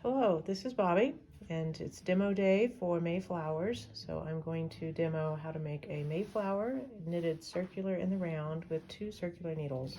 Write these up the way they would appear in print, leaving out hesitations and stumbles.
Hello, this is Bobbi, and it's demo day for Mayflowers. So I'm going to demo how to make a Mayflower knitted circular in the round with 2 circular needles.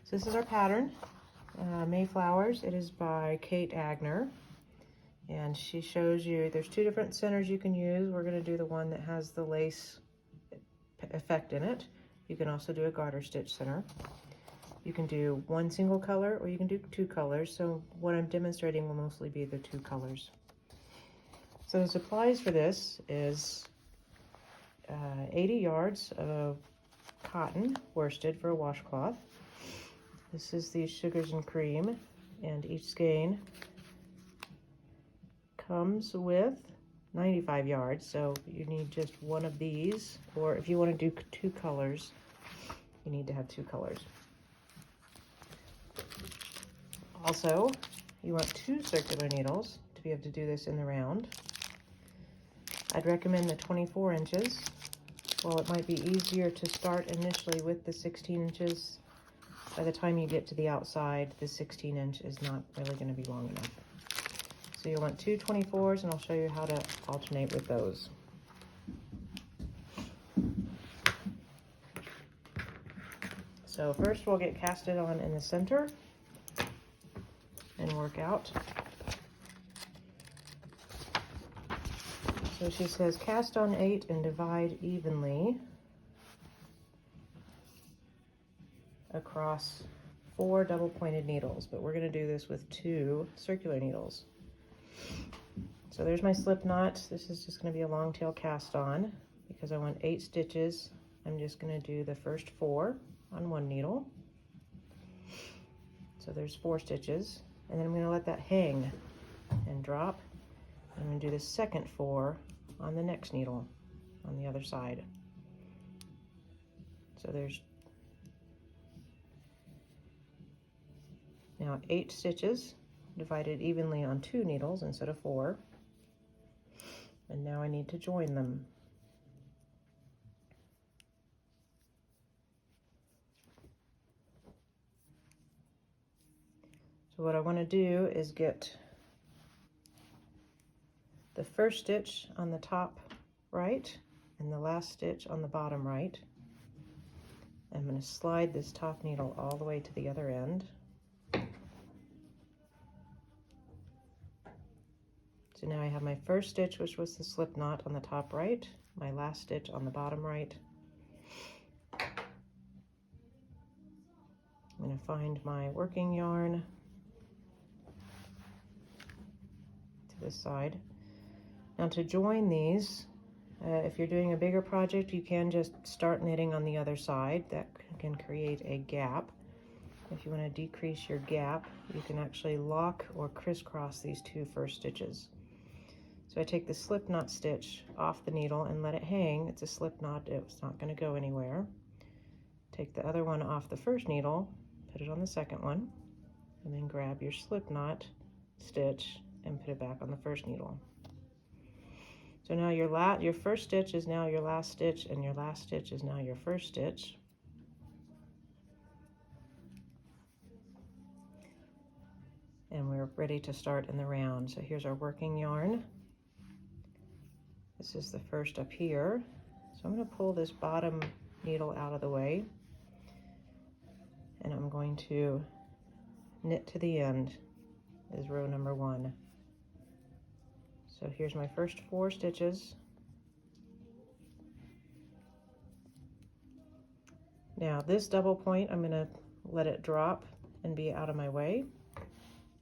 So this is our pattern, Mayflowers. It is by Kate Agner, and she shows you there's 2 different centers you can use. We're going to do the one that has the lace effect in it. You can also do a garter stitch center. You can do 1 single color or you can do 2 colors. So what I'm demonstrating will mostly be the 2 colors. So the supplies for this is 80 yards of cotton worsted for a washcloth. This is the sugars and cream, and each skein comes with 95 yards. So you need just 1 of these, or if you want to do 2 colors, you need to have 2 colors. Also, you want 2 circular needles to be able to do this in the round. I'd recommend the 24 inches. While it might be easier to start initially with the 16 inches, by the time you get to the outside, the 16 inch is not really going to be long enough. So you'll want 2 24s, and I'll show you how to alternate with those. So first we'll get casted on in the center and work out. So she says cast on 8 and divide evenly across 4 double pointed needles, but we're going to do this with 2 circular needles. So there's my slip knot. This is just going to be a long tail cast on. Because I want 8 stitches, I'm just going to do the first 4 on 1 needle. So there's 4 stitches. And then I'm going to let that hang and drop. I'm going to do the second 4 on the next needle on the other side. So there's now 8 stitches divided evenly on 2 needles instead of 4. And now I need to join them. So what I want to do is get the first stitch on the top right and the last stitch on the bottom right. I'm going to slide this top needle all the way to the other end. So now I have my first stitch, which was the slip knot on the top right, my last stitch on the bottom right. I'm going to find my working yarn to this side. Now to join these, if you're doing a bigger project, you can just start knitting on the other side. That can create a gap. If you want to decrease your gap, you can actually lock or crisscross these 2 first stitches. So I take the slip knot stitch off the needle and let it hang. It's a slip knot, it's not going to go anywhere. Take the other one off the first needle, put it on the second one, and then grab your slip knot stitch and put it back on the first needle. So now your first stitch is now your last stitch, and your last stitch is now your first stitch. And we're ready to start in the round. So here's our working yarn. This is the first up here. So I'm going to pull this bottom needle out of the way, and I'm going to knit to the end is row number 1. So here's my first 4 stitches. Now this double point, I'm going to let it drop and be out of my way,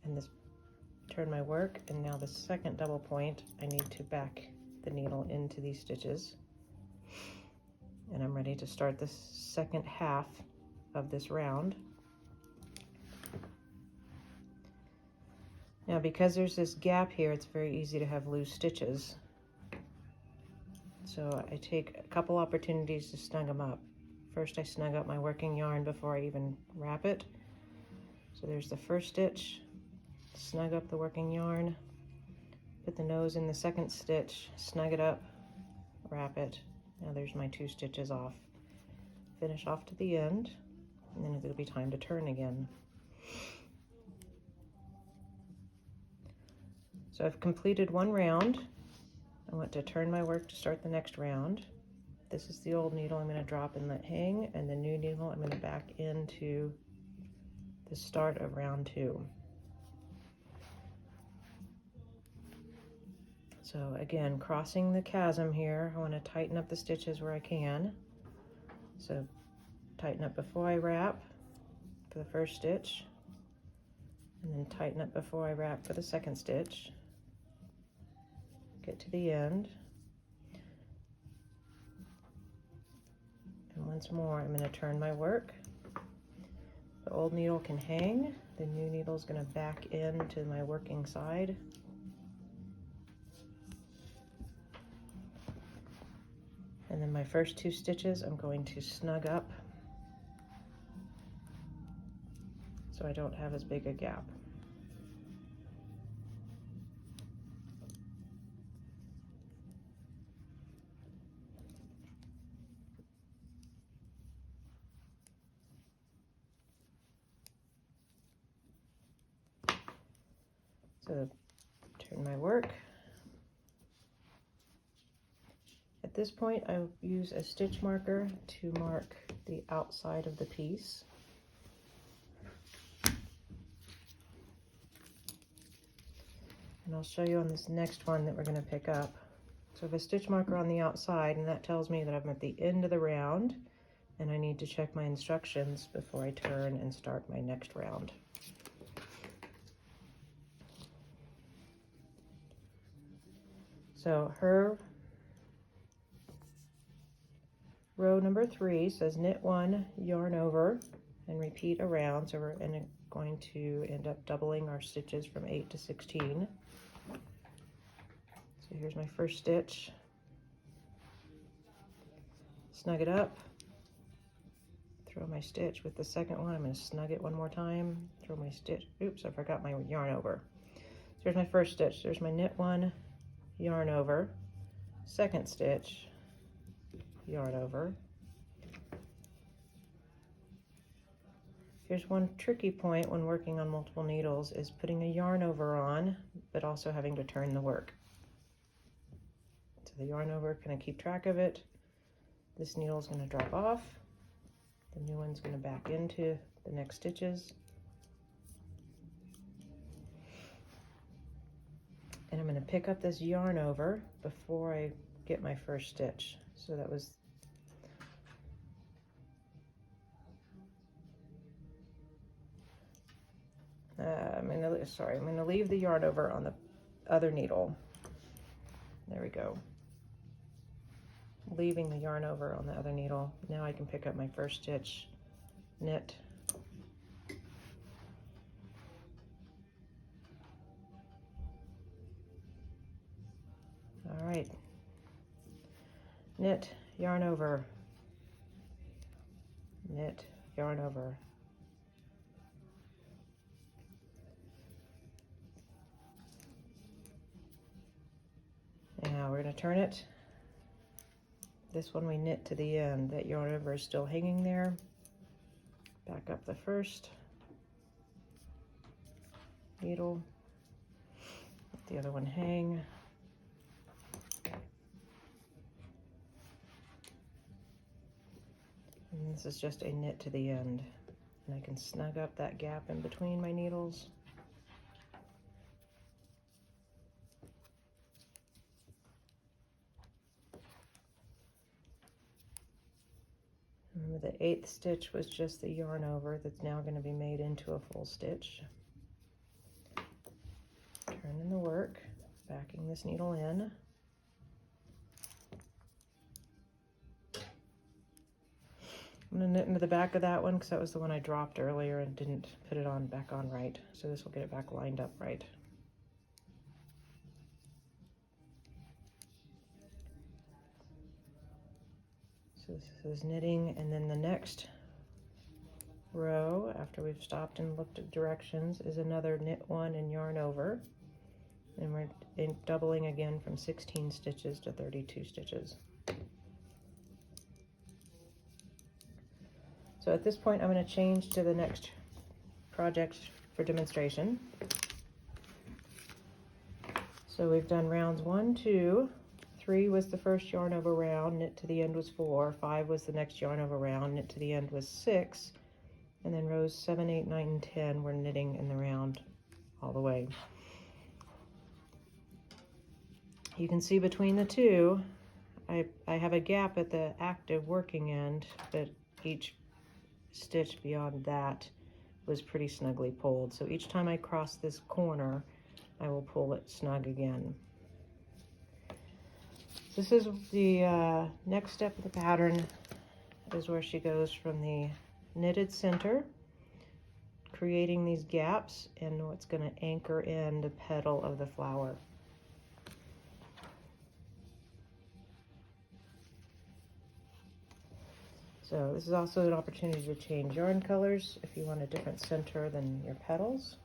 and this turn my work. And now the second double point, I need to back the needle into these stitches, and I'm ready to start the second half of this round. Now because there's this gap here, it's very easy to have loose stitches. So I take a couple opportunities to snug them up. First I snug up my working yarn before I even wrap it. So there's the first stitch, snug up the working yarn, put the nose in the second stitch, snug it up, wrap it. Now there's my 2 stitches off. Finish off to the end, and then it'll be time to turn again. So I've completed one round. I want to turn my work to start the next round. This is the old needle I'm going to drop and let hang, and the new needle I'm going to back into the start of round 2. So again, crossing the chasm here, I want to tighten up the stitches where I can. So tighten up before I wrap for the first stitch, and then tighten up before I wrap for the second stitch. Get to the end. And once more, I'm going to turn my work. The old needle can hang. The new needle is going to back into my working side. And then my first 2 stitches, I'm going to snug up so I don't have as big a gap. So turn my work. At this point, I use a stitch marker to mark the outside of the piece. And I'll show you on this next one that we're going to pick up. So I have a stitch marker on the outside, and that tells me that I'm at the end of the round, and I need to check my instructions before I turn and start my next round. So her row number 3 says knit 1, yarn over, and repeat around. So we're going to end up doubling our stitches from 8 to 16. So here's my first stitch. Snug it up. Throw my stitch with the second one. I'm going to snug it one more time. Throw my stitch. Oops, I forgot my yarn over. So here's my first stitch. There's my knit 1, yarn over. Second stitch, yarn over. Here's one tricky point when working on multiple needles is putting a yarn over on, but also having to turn the work. So the yarn over, can I keep track of it? This needle is going to drop off. The new one's going to back into the next stitches. And I'm going to pick up this yarn over before I get my first stitch. So that was I'm going to leave the yarn over on the other needle. There we go. Leaving the yarn over on the other needle. Now I can pick up my first stitch, knit, all right, knit, yarn over, knit, yarn over. Now we're going to turn it. This one we knit to the end. That yarn over is still hanging there. Back up the first needle. Let the other one hang. And this is just a knit to the end. And I can snug up that gap in between my needles. Remember, the 8th stitch was just the yarn over that's now going to be made into a full stitch. Turn in the work, backing this needle in. I'm going to knit into the back of that one because that was the one I dropped earlier and didn't put it on back on right. So this will get it back lined up right. So this is knitting, and then the next row after we've stopped and looked at directions is another knit 1 and yarn over, and we're doubling again from 16 stitches to 32 stitches. So at this point I'm going to change to the next project for demonstration. So we've done rounds 1, 2, 3 was the first yarn over round, knit to the end was 4, 5 was the next yarn over round, knit to the end was 6, and then rows 7, 8, 9, and 10 we're knitting in the round all the way. You can see between the two, I have a gap at the active working end, but each stitch beyond that was pretty snugly pulled. So each time I cross this corner, I will pull it snug again. This is the next step of the pattern, is where she goes from the knitted center, creating these gaps, and what's going to anchor in the petal of the flower. So this is also an opportunity to change yarn colors if you want a different center than your petals.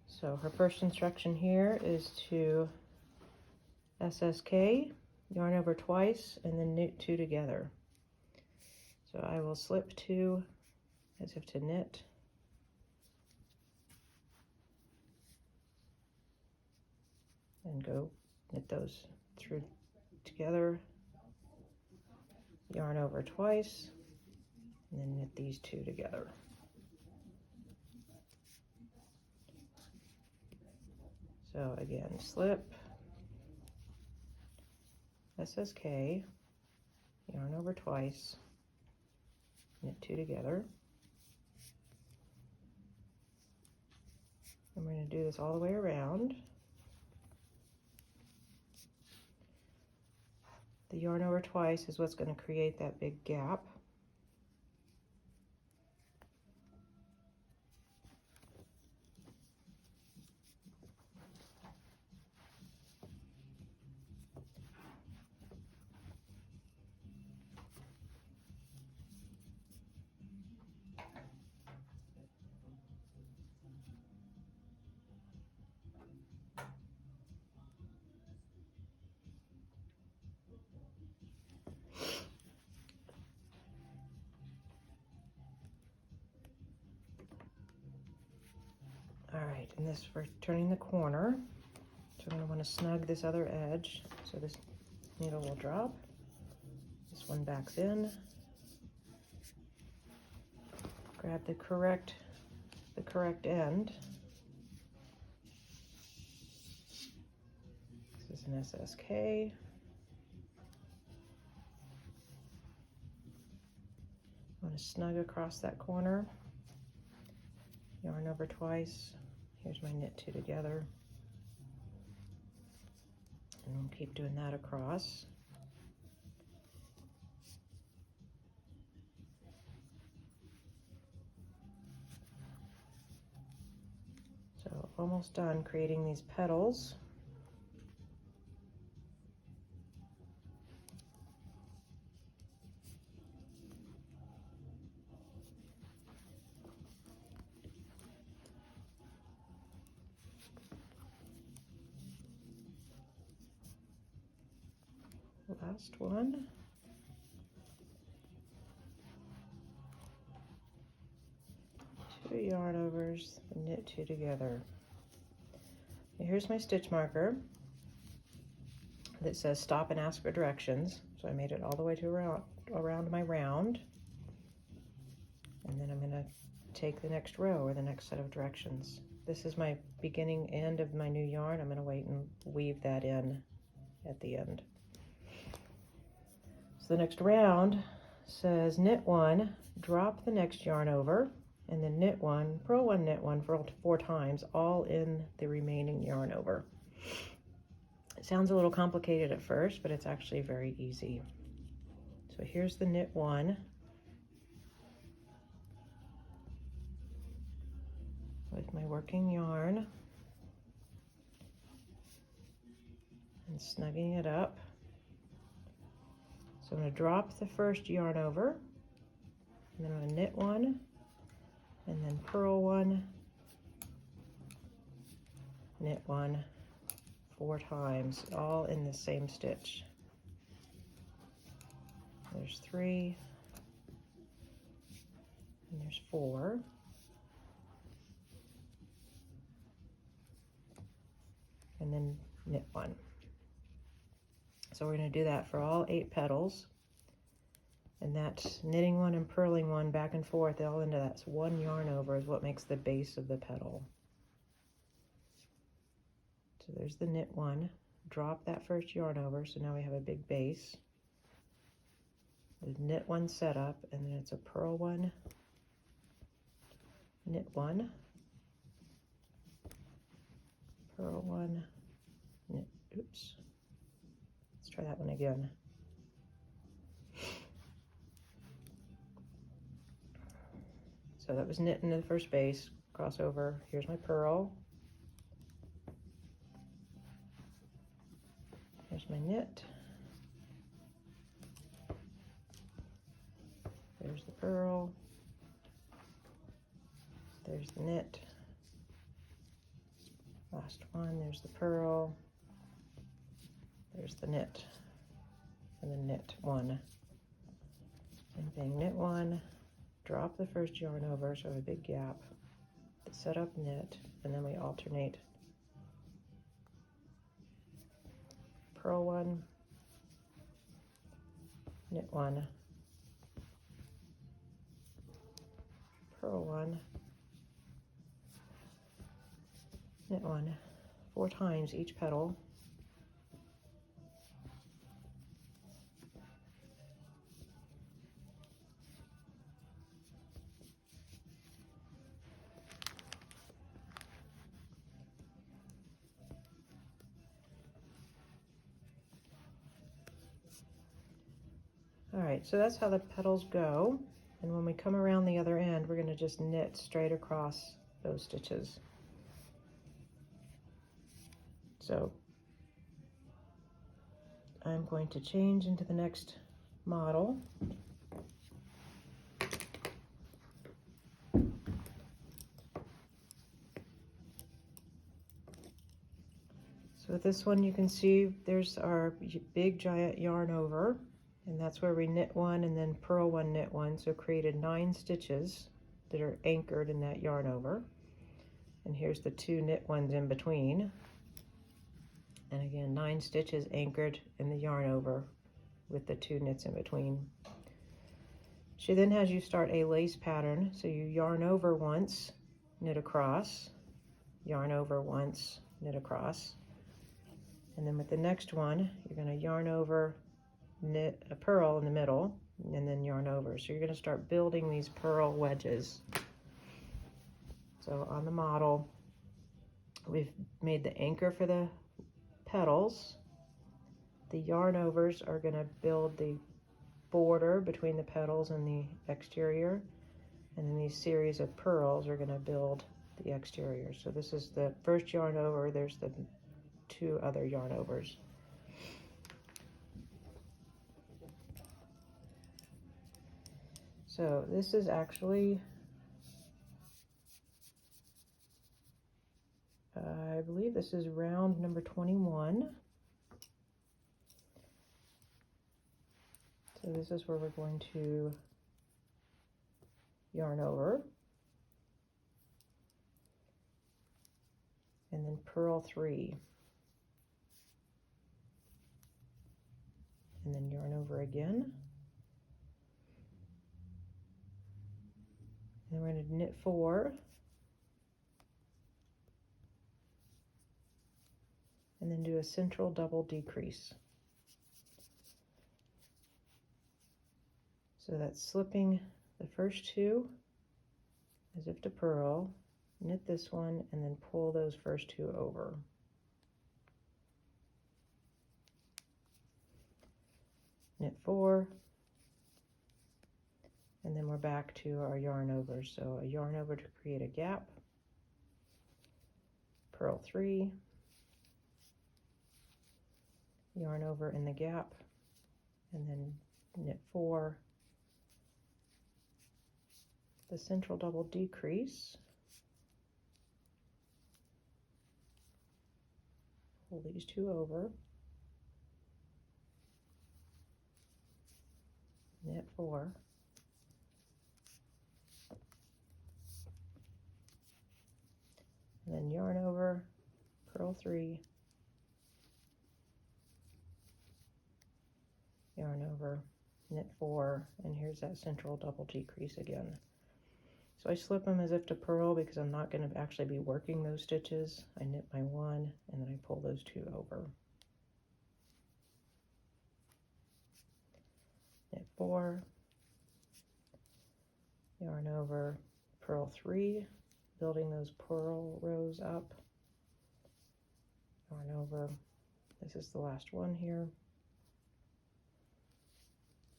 So her first instruction here is to SSK, yarn over twice, and then knit 2 together. So I will slip 2 as if to knit, and go knit those through together, yarn over twice, and then knit these 2 together. So again, slip, SSK, yarn over twice, knit 2 together. And we're going to do this all the way around. The yarn over twice is what's going to create that big gap. All right, and this for turning the corner. So I'm going to want to snug this other edge, so this needle will drop. This one backs in. Grab the correct end. This is an SSK. I want to snug across that corner. Yarn over twice. Here's my knit 2 together. And we'll keep doing that across. So almost done creating these petals. Last one. Two yarn overs, knit 2 together. And here's my stitch marker that says stop and ask for directions. So I made it all the way to around my round. And then I'm going to take the next row or the next set of directions. This is my beginning end of my new yarn. I'm going to wait and weave that in at the end. So the next round says knit 1, drop the next yarn over, and then knit 1, purl 1, knit 1 for 4 times, all in the remaining yarn over. It sounds a little complicated at first, but it's actually very easy. So here's the knit 1 with my working yarn and snugging it up. So I'm going to drop the first yarn over, and then I'm going to knit 1, and then purl 1, knit 1 4 times, all in the same stitch. There's 3, and there's 4. and then knit 1. So we're going to do that for all 8 petals, and that knitting 1 and purling 1 back and forth all into that 1 yarn over is what makes the base of the petal. So there's the knit 1, drop that first yarn over, so now we have a big base. The knit 1 set up, and then it's a purl 1, knit 1, purl 1, knit, oops, let's try that one again. So that was knit into the first base, cross over, here's my purl, here's my knit, there's the purl, there's the knit, last one, there's the purl, there's the knit, and then knit 1. Same thing, knit 1, drop the first yarn over, so a big gap, set up knit, and then we alternate purl 1, knit 1, purl 1, knit 1, 4 times each petal. All right, so that's how the petals go. And when we come around the other end, we're going to just knit straight across those stitches. So I'm going to change into the next model. So with this one, you can see there's our big giant yarn over, and that's where we knit 1 and then purl 1, knit 1, so created 9 stitches that are anchored in that yarn over. And here's the 2 knit ones in between. And again, 9 stitches anchored in the yarn over with the 2 knits in between. She then has you start a lace pattern, so you yarn over once, knit across, yarn over once, knit across. And then with the next one, you're going to yarn over, knit a purl in the middle, and then yarn over. So you're going to start building these purl wedges. So on the model, we've made the anchor for the petals. The yarn overs are going to build the border between the petals and the exterior, and then these series of purls are going to build the exterior. So this is the first yarn over, there's the 2 other yarn overs. So this is actually, I believe this is round number 21. So this is where we're going to yarn over and then purl 3. And then yarn over again. And we're going to knit 4. And then do a central double decrease. So that's slipping the first 2 as if to purl, knit this one, and then pull those first 2 over. Knit 4, and then we're back to our yarn over. So a yarn over to create a gap, purl 3, yarn over in the gap, and then knit 4, the central double decrease, pull these 2 over, knit 4, and then yarn over, purl 3, knit 4, and here's that central double decrease again. So I slip them as if to purl because I'm not going to actually be working those stitches. I knit my 1 and then I pull those 2 over. Knit 4, yarn over, purl 3, building those purl rows up, yarn over. This is the last one here.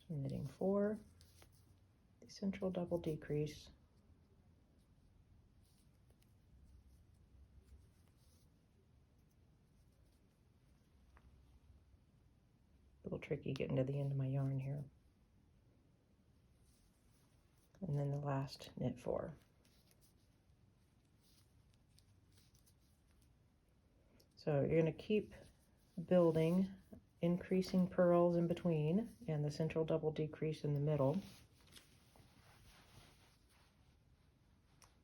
So knitting 4, the central double decrease, a little tricky getting to the end of my yarn here, and then the last knit 4. So you're going to keep building, increasing purls in between and the central double decrease in the middle,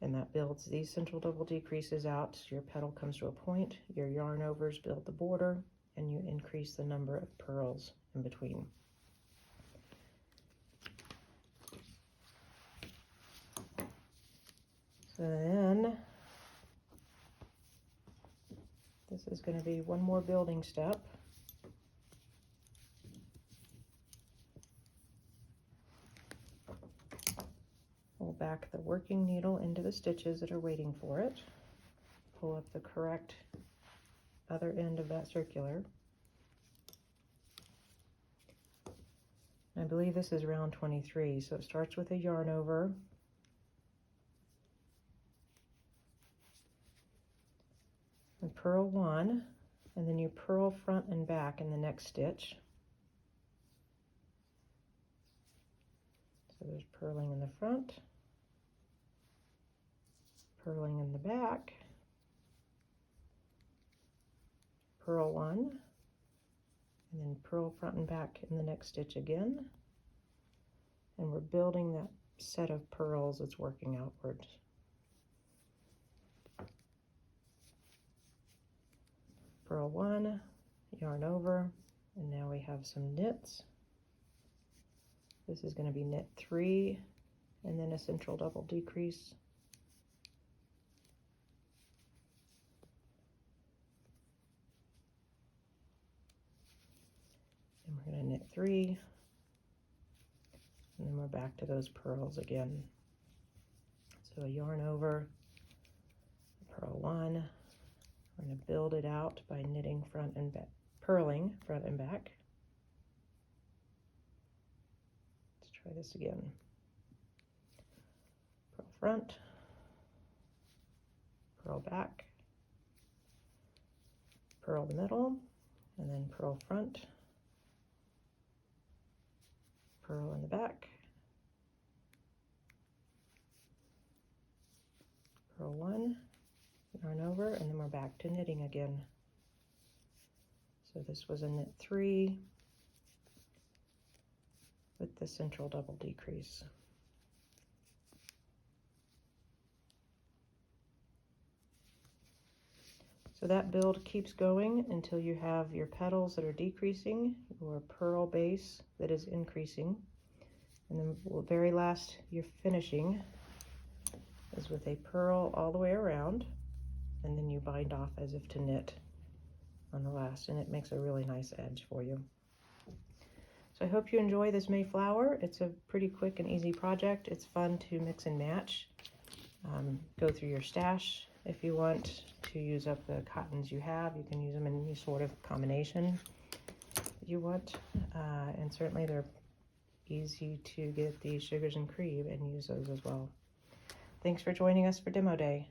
and that builds these central double decreases out. So your petal comes to a point, your yarn overs build the border, and you increase the number of purls in between. So then this is going to be one more building step. Pull back the working needle into the stitches that are waiting for it. Pull up the correct other end of that circular. I believe this is round 23, so it starts with a yarn over. And purl 1, and then you purl front and back in the next stitch. So there's purling in the front, purling in the back, purl 1, and then purl front and back in the next stitch again. And we're building that set of purls that's working outwards. Purl 1, yarn over, and now we have some knits. This is going to be knit 3, and then a central double decrease. And we're going to knit 3, and then we're back to those purls again. So a yarn over, purl 1. We're going to build it out by knitting front and back, purling front and back. Let's try this again. Purl front, purl back, purl the middle, and then purl front, purl in the back, purl 1, yarn over, and then we're back to knitting again. So this was a knit 3 with the central double decrease. So that build keeps going until you have your petals that are decreasing, your purl base that is increasing, and then the very last you're finishing is with a purl all the way around, and then you bind off as if to knit on the last, and it makes a really nice edge for you. So I hope you enjoy this Mayflower. It's a pretty quick and easy project. It's fun to mix and match. Go through your stash. If you want to use up the cottons you have, you can use them in any sort of combination you want, and certainly they're easy to get the sugars and cream and use those as well. Thanks for joining us for Demo Day.